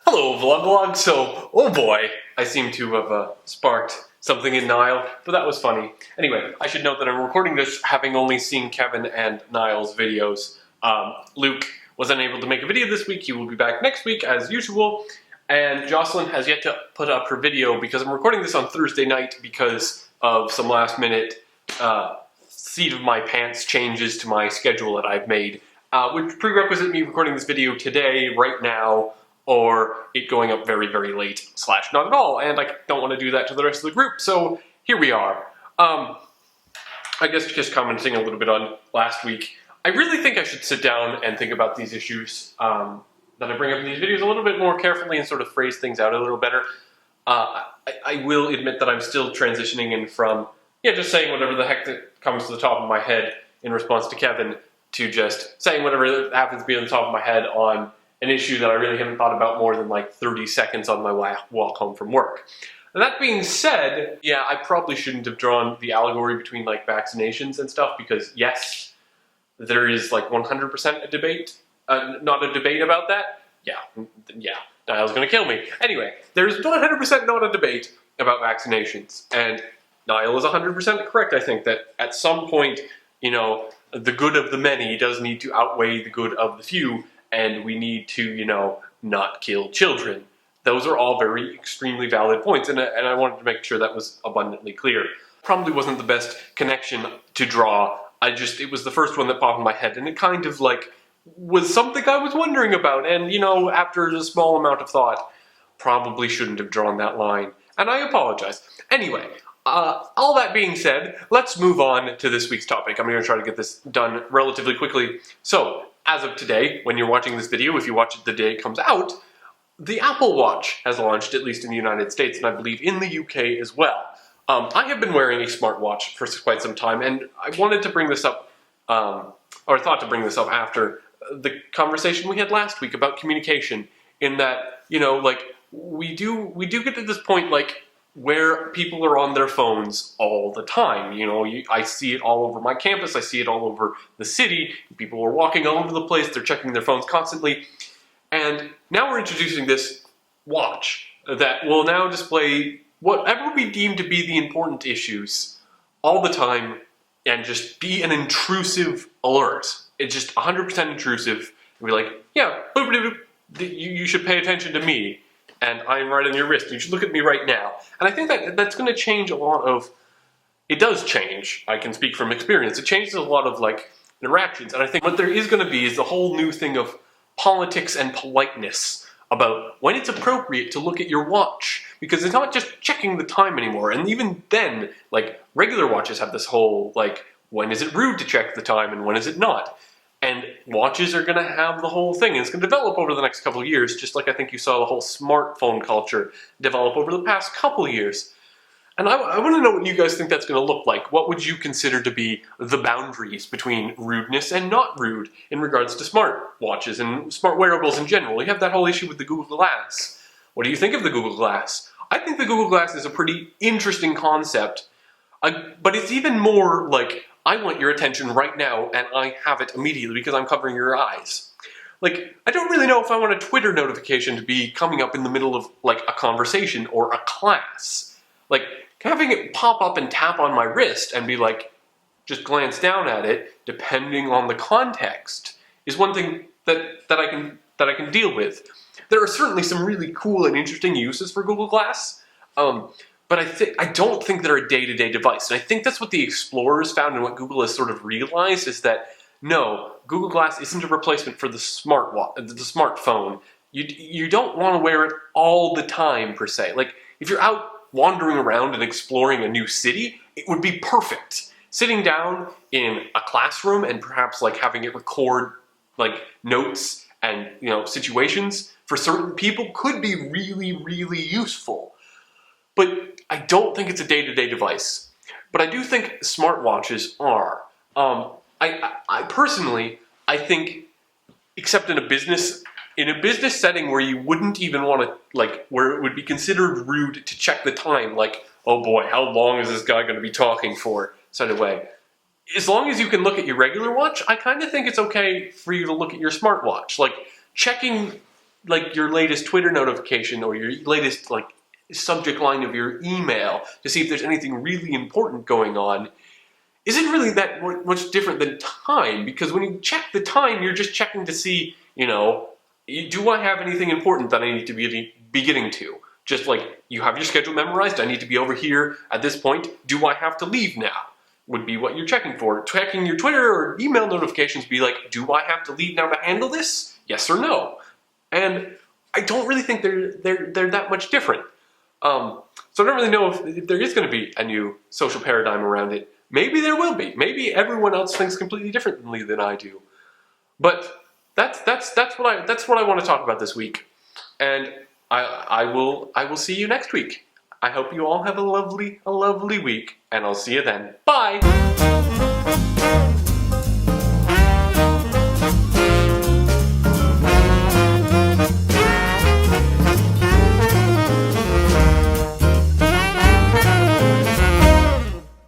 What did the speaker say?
Hello, Vlogalogue. So, oh boy, I seem to have sparked something in Niall, but that was funny. Anyway, I should note that I'm recording this having only seen Kevin and Niall's videos. Luke was unable to make a video this week. He will be back next week as usual. And Jocelyn has yet to put up her video because I'm recording this on Thursday night because of some last minute seat of my pants changes to my schedule that I've made, which prerequisite me recording this video today, right now, or it going up very, very late, / not at all, and I don't want to do that to the rest of the group, so here we are. I guess just commenting a little bit on last week, I really think I should sit down and think about these issues that I bring up in these videos a little bit more carefully and sort of phrase things out a little better. I will admit that I'm still transitioning in from, just saying whatever the heck that comes to the top of my head in response to Kevin, to just saying whatever happens to be on the top of my head on an issue that I really haven't thought about more than like 30 seconds on my walk home from work. And that being said, yeah, I probably shouldn't have drawn the allegory between like vaccinations and stuff because yes, there is like 100% a debate, not a debate about that. Yeah, Niall's gonna kill me. Anyway, there's 100% not a debate about vaccinations. And Niall is 100% correct, I think, that at some point, the good of the many does need to outweigh the good of the few. And we need to, not kill children. Those are all very extremely valid points, and I wanted to make sure that was abundantly clear. Probably wasn't the best connection to draw. It was the first one that popped in my head, and it kind of like was something I was wondering about, and after a small amount of thought, probably shouldn't have drawn that line, and I apologize. Anyway, all that being said, let's move on to this week's topic. I'm going to try to get this done relatively quickly. So, as of today, when you're watching this video, if you watch it the day it comes out, the Apple Watch has launched, at least in the United States, and I believe in the UK as well. I have been wearing a smartwatch for quite some time, and I wanted to bring this up, or thought to bring this up after the conversation we had last week about communication, in that, we do get to this point, where people are on their phones all the time. I see it all over my campus, I see it all over the city, people are walking all over the place, they're checking their phones constantly, and now we're introducing this watch that will now display whatever we deem to be the important issues all the time and just be an intrusive alert. It's just 100% intrusive, and be like, yeah, boop, boop, boop, you should pay attention to me. And I'm right on your wrist, and you should look at me right now. And I think that's going to change a lot of, it does change, I can speak from experience, it changes a lot of interactions. And I think what there is going to be is the whole new thing of politics and politeness about when it's appropriate to look at your watch. Because it's not just checking the time anymore. And even then, regular watches have this whole, when is it rude to check the time and when is it not? And watches are going to have the whole thing. And it's going to develop over the next couple of years, just like I think you saw the whole smartphone culture develop over the past couple of years. And I want to know what you guys think that's going to look like. What would you consider to be the boundaries between rudeness and not rude in regards to smart watches and smart wearables in general? You have that whole issue with the Google Glass. What do you think of the Google Glass? I think the Google Glass is a pretty interesting concept, but it's even more I want your attention right now, and I have it immediately because I'm covering your eyes. I don't really know if I want a Twitter notification to be coming up in the middle of, a conversation or a class. Having it pop up and tap on my wrist and be just glance down at it, depending on the context, is one thing that I can deal with. There are certainly some really cool and interesting uses for Google Glass, but I don't think they're a day-to-day device. And I think that's what the explorers found and what Google has sort of realized is that, no, Google Glass isn't a replacement for the smartphone. You don't want to wear it all the time, per se. If you're out wandering around and exploring a new city, it would be perfect. Sitting down in a classroom and perhaps having it record notes and situations for certain people could be really, really useful. But I don't think it's a day-to-day device. But I do think smartwatches are. I personally, I think, except in a business setting where you wouldn't even want to, where it would be considered rude to check the time, oh boy, how long is this guy going to be talking for, sort of way. As long as you can look at your regular watch, I kind of think it's okay for you to look at your smartwatch. Checking like your latest Twitter notification or your latest like subject line of your email to see if there's anything really important going on isn't really that much different than time, because when you check the time, you're just checking to see, you know, do I have anything important that I need to be getting to? Just like you have your schedule memorized, I need to be over here at this point. Do I have to leave now? Would be what you're checking for. Checking your Twitter or email notifications be like, do I have to leave now to handle this? Yes or no? And I don't really think they're that much different. So I don't really know if there is going to be a new social paradigm around it. Maybe there will be. Maybe everyone else thinks completely differently than I do. But that's what I want to talk about this week. And I will see you next week. I hope you all have a lovely week, and I'll see you then. Bye!